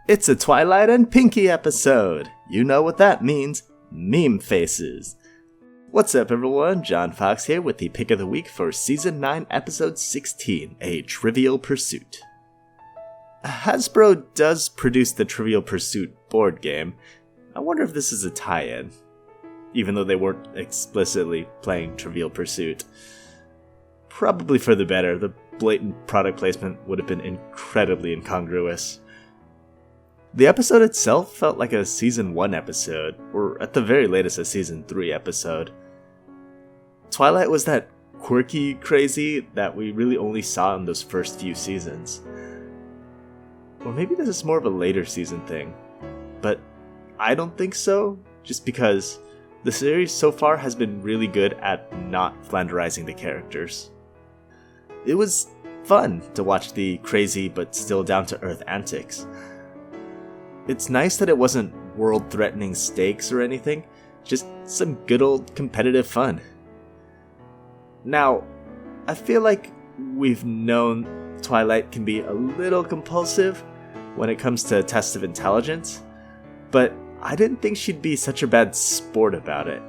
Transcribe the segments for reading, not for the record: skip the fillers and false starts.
It's a Twilight and Pinky episode. You know what that means. Meme faces. What's up everyone, John Fox here with the pick of the week for Season 9 Episode 16, A Trivial Pursuit. Hasbro does produce the Trivial Pursuit board game. I wonder if this is a tie-in, even though they weren't explicitly playing Trivial Pursuit. Probably for the better. The blatant product placement would have been incredibly incongruous. The episode itself felt like a Season 1 episode, or at the very latest a Season 3 episode. Twilight was that quirky crazy that we really only saw in those first few seasons. Or maybe this is more of a later season thing, but I don't think so, just because the series so far has been really good at not flanderizing the characters. It was fun to watch the crazy but still down-to-earth antics. It's nice that it wasn't world-threatening stakes or anything, just some good old competitive fun. Now, I feel like we've known Twilight can be a little compulsive when it comes to tests of intelligence, but I didn't think she'd be such a bad sport about it.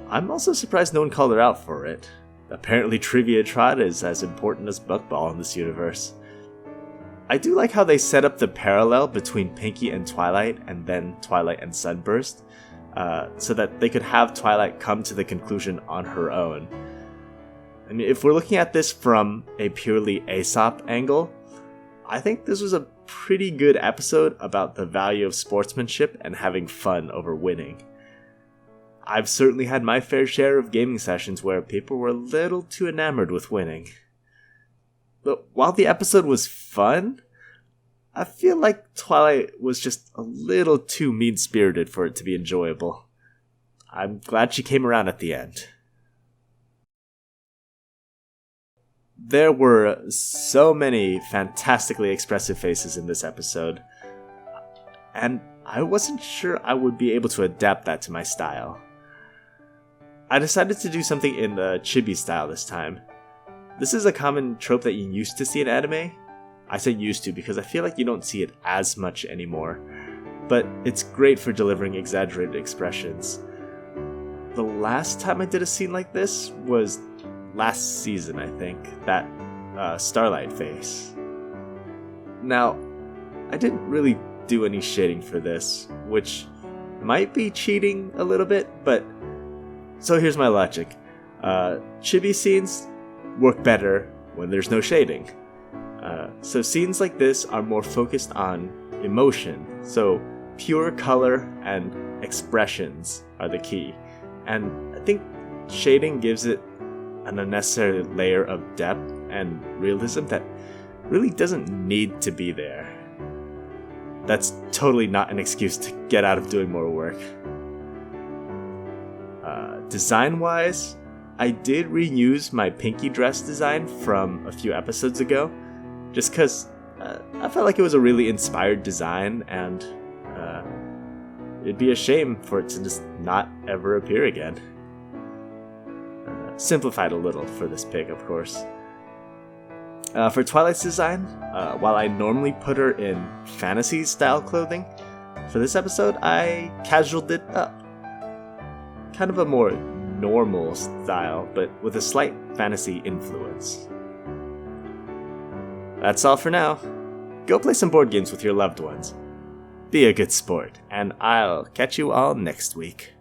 I'm also surprised no one called her out for it. Apparently Trivia Trot is as important as Buckball in this universe. I do like how they set up the parallel between Pinky and Twilight and then Twilight and Sunburst, so that they could have Twilight come to the conclusion on her own. I mean, if we're looking at this from a purely Aesop angle, I think this was a pretty good episode about the value of sportsmanship and having fun over winning. I've certainly had my fair share of gaming sessions where people were a little too enamored with winning. But while the episode was fun, I feel like Twilight was just a little too mean-spirited for it to be enjoyable. I'm glad she came around at the end. There were so many fantastically expressive faces in this episode, and I wasn't sure I would be able to adapt that to my style. I decided to do something in the chibi style this time. This is a common trope that you used to see in anime. I say used to because I feel like you don't see it as much anymore, but it's great for delivering exaggerated expressions. The last time I did a scene like this was last season, I think, that Starlight face. Now, I didn't really do any shading for this, which might be cheating a little bit, but so here's my logic. Chibi scenes work better when there's no shading. So scenes like this are more focused on emotion, so pure color and expressions are the key. And I think shading gives it an unnecessary layer of depth and realism that really doesn't need to be there. That's totally not an excuse to get out of doing more work. Design-wise, I did reuse my Pinky dress design from a few episodes ago, just because I felt like it was a really inspired design, and it'd be a shame for it to just not ever appear again. Simplified a little for this pick, of course. For Twilight's design, while I normally put her in fantasy-style clothing, for this episode I casualed it up. Kind of a more normal style, but with a slight fantasy influence. That's all for now. Go play some board games with your loved ones. Be a good sport, and I'll catch you all next week.